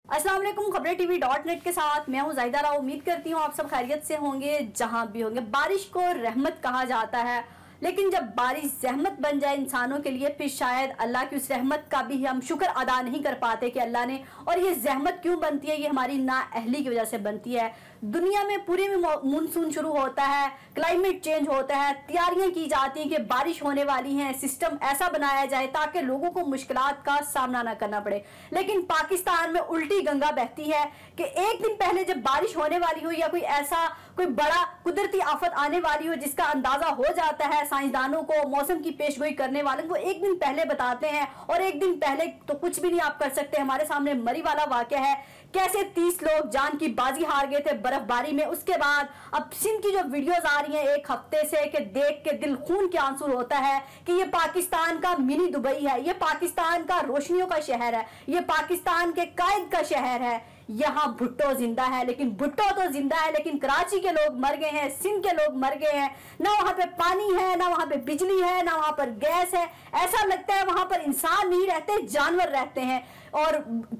अस्सलाम वालेकुम। खबरें.tv.net के साथ मैं हूं जाहिदा राव। उम्मीद करती हूं आप सब खैरियत से होंगे जहां भी होंगे। बारिश को रहमत कहा जाता है, लेकिन जब बारिश रहमत बन जाए इंसानों के लिए, फिर शायद अल्लाह की उस रहमत का भी हम शुक्र अदा नहीं कर पाते कि अल्लाह ने। और ये रहमत क्यों बनती है? ये हमारी नाअहली की वजह से बनती है। दुनिया में पूरे में मानसून शुरू होता है, क्लाइमेट चेंज होता है, तैयारियां की जाती हैं कि बारिश होने वाली है, सिस्टम ऐसा बनाया जाए ताकि लोगों को मुश्किलात का सामना ना करना पड़े। लेकिन पाकिस्तान में उल्टी गंगा बहती है कि एक दिन पहले जब बारिश होने वाली हो या कोई बड़ा कुदरती आफत आने वाली हो जिसका अंदाजा हो जाता है साइंसदानों को, मौसम की पेशगोई करने वाले को एक दिन पहले बताते हैं। और एक दिन पहले तो कुछ भी नहीं आप कर सकते। हमारे सामने मरी वाला वाकया है, कैसे 30 लोग जान की बाजी हार गए थे बर्फबारी में। उसके बाद अब सिंध की जो वीडियोस आ रही हैं एक हफ्ते से कि देख के दिल खून के आंसू होता है कि ये पाकिस्तान का मिनी दुबई है, ये पाकिस्तान का रोशनियों का शहर है, ये पाकिस्तान के कायद का शहर है। यहाँ भुट्टो जिंदा है, लेकिन भुट्टो तो जिंदा है लेकिन कराची के लोग मर गए हैं, सिंध के लोग मर गए हैं। ना वहां पे पानी है, ना वहां पे बिजली है, ना वहां पर गैस है। ऐसा लगता है वहां पर इंसान नहीं रहते, जानवर रहते हैं। और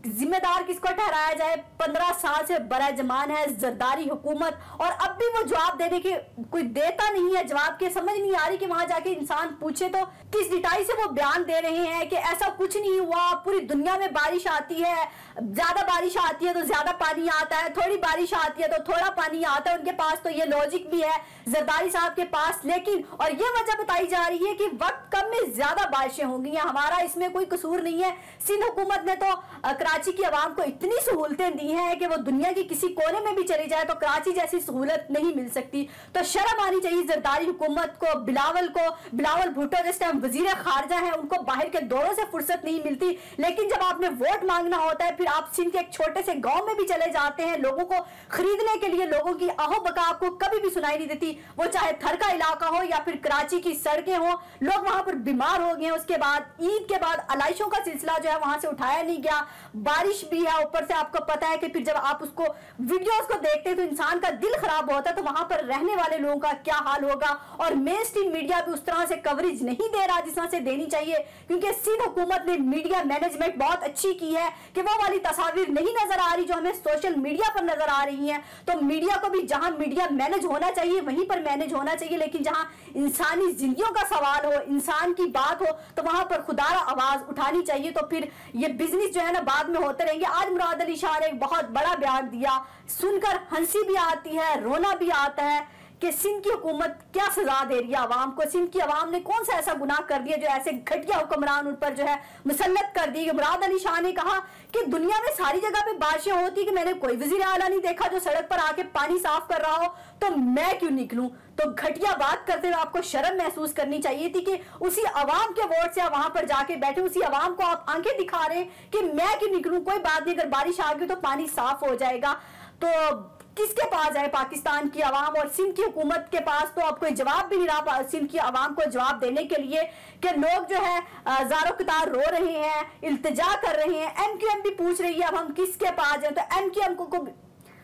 जिम्मेदार किसको ठहराया जाए? 15 साल से बराजमान है जरदारी हुकूमत, और अब भी वो जवाब देने के कोई देता नहीं है। जवाब के समझ नहीं आ रही कि वहां जाके इंसान पूछे तो किस डिटाई से वो बयान दे रहे हैं कि ऐसा कुछ नहीं हुआ, पूरी दुनिया में बारिश आती है, ज्यादा बारिश आती है तो ज्यादा पानी आता है, थोड़ी बारिश आती है तो थोड़ा पानी आता है। उनके पास तो ये लॉजिक भी है जरदारी साहब के पास। लेकिन और ये वजह बताई जा रही है कि वक्त कम में ज्यादा बारिशें होंगी, हमारा इसमें कोई कसूर नहीं है। सिंध हुकूमत ने तो कराची की आवाम को इतनी सहूलतें दी हैं कि वो दुनिया की किसी कोने में भी चली जाए तो कराची जैसी सहूलत नहीं मिल सकती। तो शर्म आनी चाहिए जरदारी हुकूमत को, बिलावल भुट्टो जिस टाइम वजीर खारजा है उनको बाहर के दौरों से फुर्सत नहीं मिलती। लेकिन जब आपने वोट मांगना होता है फिर आप सिंध के एक छोटे से गांव में भी चले जाते हैं लोगों को खरीदने के लिए। लोगों की आहो बका आपको कभी भी सुनाई नहीं देती, वो चाहे थर का इलाका हो या फिर कराची की सड़कें हो। लोग वहां पर बीमार हो गए। उसके बाद ईद के बाद अलाइशों का सिलसिला जो है वहां से उठाया नहीं गया। बारिश भी है, ऊपर से आपको पता है कि फिर जब आप उसको वीडियोस को देखते हैं तो इंसान का दिल खराब होता है। तो वहां पर रहने वाले लोगों का क्या हाल होगा? और मेन स्ट्रीम मीडिया भी उस तरह से कवरेज नहीं दे रहा जिस तरह से देनी चाहिए, क्योंकि सिंध हुकूमत ने मीडिया मैनेजमेंट बहुत अच्छी की है कि वो वाली तस्वीर नहीं नजर आ रही जो हमें सोशल मीडिया पर नजर आ रही है। तो मीडिया को भी जहां मीडिया मैनेज होना चाहिए वहीं पर मैनेज होना चाहिए, लेकिन जहां इंसानी जिंदगियों का सवाल हो, इंसान की बात हो, तो वहां पर खुदारा आवाज उठानी चाहिए। तो फिर ये बिजनेस जो है ना बाद में होते रहेंगे। आज मुराद अली शाह ने एक बहुत बड़ा बयान दिया, सुनकर हंसी भी आती है, रोना भी आता है कि सिंध की हुकूमत क्या सजा दे रही है आवाम को। सिंध की आवाम ने कौन सा ऐसा गुनाह कर दिया जो ऐसे घटिया हुक्मरान उन पर जो है मुसल्लत कर दी। मुराद अली शाह ने कहा कि दुनिया में सारी जगह पे बारिशें होती कि मैंने कोई वजीर आला नहीं देखा जो सड़क पर आके पानी साफ कर रहा हो, तो मैं क्यों निकलूं? तो घटिया बात करते हुए आपको शर्म महसूस करनी चाहिए थी कि उसी आवाम के वोट से आप वहां पर जाके बैठे, उसी आवाम को आप आंखें दिखा रहे कि मैं क्यों निकलूं, कोई बात नहीं, अगर बारिश आ गई तो पानी साफ हो जाएगा। तो किसके पास जाए पाकिस्तान की आवाम? और सिंध की हुकूमत के पास तो अब कोई जवाब भी नहीं रहा सिंध की आवाम को जवाब देने के लिए कि लोग जो है ज़ारो कतार रो रहे हैं, इल्तिजा कर रहे हैं। एमक्यूएम भी पूछ रही है अब हम किसके पास जाए?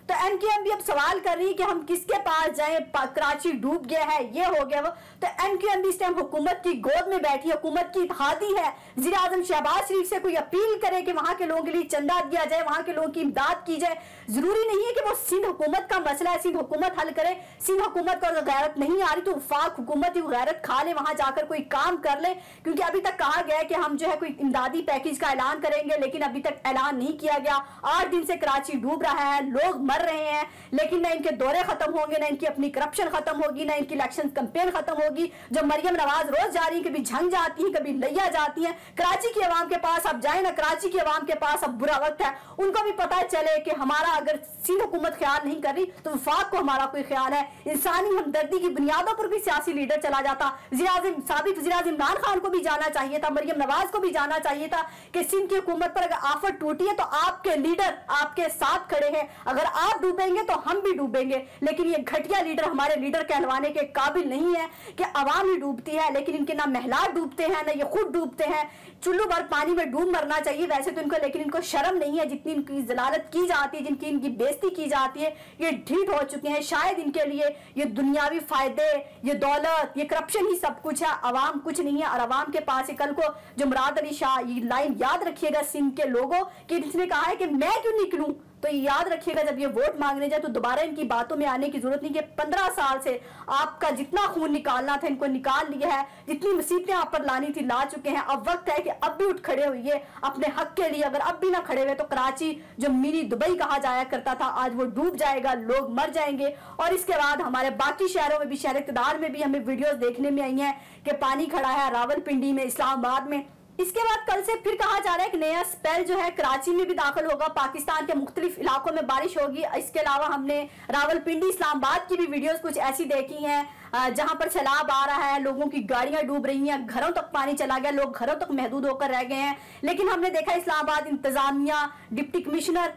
तो एमक्यूएम भी अब सवाल कर रही है कि हम किसके पास जाएं, कराची डूब गया है, ये हो गया वो। तो एमक्यूएम भी इस टाइम हुकूमत की गोद में बैठी है, हुकूमत की इत्तेहादी है। वज़ीर आज़म शहबाज शरीफ से कोई अपील करे कि वहां के लोगों के लिए चंदा दिया जाए, वहां के लोगों की इमदाद की जाए। जरूरी नहीं है कि वो सिंध हुकूमत का मसला है, सिंध हुकूमत हल करे। सिंध हुकूमत को अगर गैरत नहीं आ रही तो वफाक हुकूमत ही गैरत खा ले, वहां जाकर कोई काम कर ले। क्योंकि अभी तक कहा गया है कि हम जो है कोई इमदादी पैकेज का ऐलान करेंगे, लेकिन अभी तक ऐलान नहीं किया गया। 8 दिन से कराची डूब रहा है, लोग मर रहे हैं, लेकिन ना इनके दौरे खत्म होंगे, ना इनकी अपनी करप्शन खत्म होगी, ना इनकी इलेक्शन कैंपेन खत्म होगी। जो मरियम नवाज रोज जा रही है, कभी झंग जाती है, कभी लैया जाती है। कराची की आवाम के पास अब जाए ना, कराची की आवाम के पास अब बुरा वक्त है। उनको भी पता चले कि हमारा अगर सिंध हुकूमत ख्याल नहीं कर रही तो वफाक को हमारा कोई ख्याल है। इंसानी हमदर्दी की बुनियादों पर भी सियासी लीडर चला जाता। साबिक वज़ीर आज़म इमरान खान को भी जाना चाहिए था, मरियम नवाज को भी जाना चाहिए था कि सिंध की हुकूमत पर अगर आफत टूटी है तो आपके लीडर आपके साथ खड़े हैं। अगर आप डूबेंगे तो हम भी डूबेंगे, लेकिन ये घटिया लीडर हमारे लीडर कहलवाने के काबिल नहीं है कि आवाम ही डूबती है, लेकिन इनके ना महिला डूबते हैं ना ये खुद डूबते हैं। चुल्लू भर पानी में डूब मरना चाहिए वैसे तो इनको, लेकिन इनको शर्म नहीं है। जितनी इनकी जलालत की जाती है, जिनकी इनकी बेइज्जती की जाती है, ये ढीठ हो चुके हैं। शायद इनके लिए ये दुनियावी फायदे, ये दौलत, ये करप्शन ही सब कुछ है, अवाम कुछ नहीं है। और अवाम के पास कल को जो मुराद अली शाह, ये लाइन याद रखिएगा सिंध के लोगों कि इसने कहा है कि मैं क्यों निकलूं, तो याद रखिएगा जब ये वोट मांगने जाए तो दोबारा इनकी बातों में आने की जरूरत नहीं कि 15 साल से आपका जितना खून निकालना था इनको निकाल लिया है, जितनी मुसीबतें आप पर लानी थी ला चुके हैं। अब वक्त है कि अब भी उठ खड़े होइए अपने हक के लिए। अगर अब भी ना खड़े हुए तो कराची जो मिनी दुबई कहा जाया करता था आज वो डूब जाएगा, लोग मर जाएंगे। और इसके बाद हमारे बाकी शहरों में भी, शहर इक़्तिदार में भी हमें वीडियोज देखने में आई है कि पानी खड़ा है रावलपिंडी में, इस्लामाबाद में। इसके बाद कल से फिर कहा जा रहा है कि नया स्पेल जो है कराची में भी दाखिल होगा, पाकिस्तान के मुख्तलिफ इलाकों में बारिश होगी। इसके अलावा हमने रावलपिंडी, इस्लामाबाद की भी वीडियोस कुछ ऐसी देखी हैं जहां पर सैलाब आ रहा है, लोगों की गाड़ियां डूब रही हैं, घरों तक पानी चला गया, लोग घरों तक महदूद होकर रह गए हैं। लेकिन हमने देखा इस्लामाबाद इंतजामिया, डिप्टी कमिश्नर,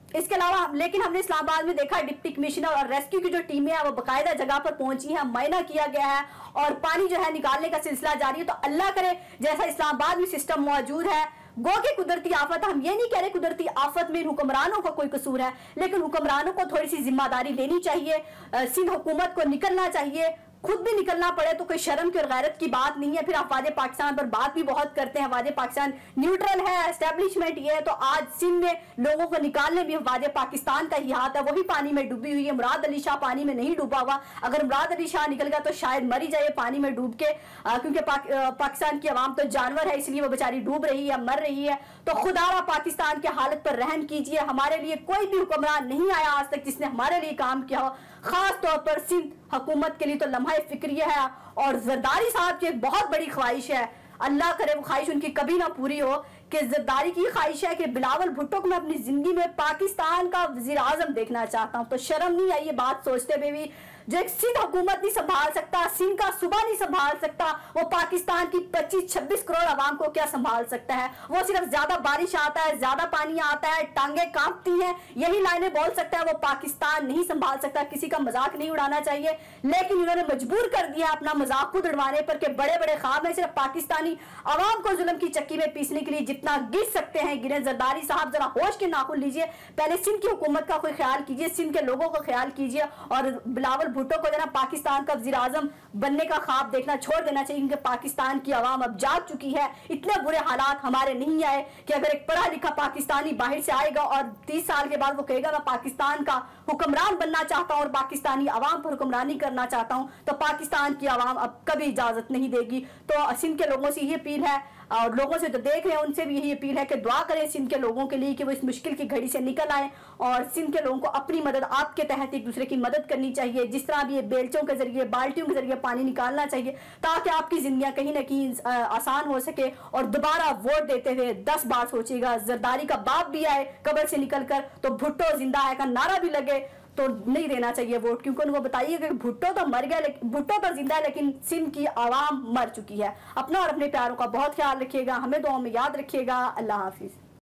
इसके अलावा लेकिन हमने इस्लामाबाद में देखा डिप्टी कमिश्नर और रेस्क्यू की जो टीमें हैं वो बाकायदा जगह पर पहुंची हैं, मुआयना किया गया है और पानी जो है निकालने का सिलसिला जारी है। तो अल्लाह करे जैसा इस्लामाबाद में सिस्टम मौजूद है, गो के कुदरती आफत, हम ये नहीं कह रहे कुदरती आफत में हुक्मरानों का कोई कसूर है, लेकिन हुक्मरानों को थोड़ी सी जिम्मेदारी लेनी चाहिए। सिंध हुकूमत को निकलना चाहिए, खुद भी निकलना पड़े तो कोई शर्म की और गैरत की बात नहीं है। फिर अफवाज पाकिस्तान पर बात भी बहुत करते हैं, अफवाज पाकिस्तान न्यूट्रल है, एस्टेब्लिशमेंट ये है। तो आज सिंध में लोगों को निकालने भी अफवाज पाकिस्तान का ही हाथ है, वही पानी में डूबी हुई है। मुराद अली शाह पानी में नहीं डूबा हुआ, अगर मुराद अली शाह निकल गया तो शायद मरी जाए पानी में डूब के, क्योंकि पाकिस्तान की आवाम तो जानवर है, इसलिए वो बेचारी डूब रही है, मर रही है। तो खुदारा पाकिस्तान के हालत पर रहम कीजिए। हमारे लिए कोई भी हुक्मरान नहीं आया आज तक जिसने हमारे लिए काम किया हो, खास तौर पर सिंध हुकूमत के लिए तो लम्हा फिक्रिया है। और जरदारी साहब की एक बहुत बड़ी ख्वाहिश है, अल्लाह करे वो ख्वाहिश उनकी कभी ना पूरी हो, कि जरदारी की ख्वाहिश है कि बिलावल भुट्टो को मैं अपनी जिंदगी में पाकिस्तान का वजीर आजम देखना चाहता हूं। तो शर्म नहीं आई ये बात सोचते हुए भी, जो एक सिंध हुकूमत नहीं संभाल सकता, सिंध का सूबा नहीं संभाल सकता, वो पाकिस्तान की 25-26 करोड़ आवाम को क्या संभाल सकता है। वो सिर्फ ज्यादा बारिश आता है, ज्यादा पानी आता है, टांगे कांपती हैं, यही लाइनें बोल सकता है, वो पाकिस्तान नहीं संभाल सकता। किसी का मजाक नहीं उड़ाना चाहिए, लेकिन इन्होंने मजबूर कर दिया अपना मजाक खुद उड़वाने पर कि बड़े बड़े ख्वाब है सिर्फ पाकिस्तानी आवाम को जुल्म की चक्की में पीसने के लिए जितना गिर सकते हैं गिरे। जरदारी साहब जरा होश के नाखून लीजिए, पहले सिंध की हुकूमत का कोई ख्याल कीजिए, सिंध के लोगों का ख्याल कीजिए और बिलावल भुट्टो को जना पाकिस्तान का वज़ीर आज़म बनने का ख्वाब देखना छोड़ देना चाहिए, क्योंकि पाकिस्तान की आवाम अब जाग चुकी है। इतने बुरे हालात हमारे नहीं आए कि अगर एक पढ़ा लिखा पाकिस्तानी बाहर से आएगा और 30 साल के बाद वो कहेगा मैं पाकिस्तान का हुक्मरान बनना चाहता हूं और पाकिस्तानी आवाम पर हुक्मरानी करना चाहता हूं, तो पाकिस्तान की आवाम अब कभी इजाजत नहीं देगी। तो सिंध के लोगों से ये अपील है और लोगों से जो देख रहे हैं उनसे भी यही अपील है कि दुआ करें सिंध के लोगों के लिए कि वो इस मुश्किल की घड़ी से निकल आए। और सिंध के लोगों को अपनी मदद आपके तहत एक दूसरे की मदद करनी चाहिए, जिस तरह भी ये बेलचों के जरिए, बाल्टियों के जरिए पानी निकालना चाहिए, ताकि आपकी जिंदगियां कहीं ना कहीं आसान हो सके। और दोबारा वोट देते हुए 10 बार सोचिएगा, जरदारी का बाप भी आए कब्र से निकल कर तो भुट्टो जिंदा है का नारा भी लगे तो नहीं देना चाहिए वोट, क्योंकि उनको बताइए कि भुट्टो तो मर गया, लेकिन भुट्टो तो जिंदा है लेकिन सिंध की आवाम मर चुकी है। अपना और अपने प्यारों का बहुत ख्याल रखिएगा, हमें दुआओं में याद रखिएगा। अल्लाह हाफिज।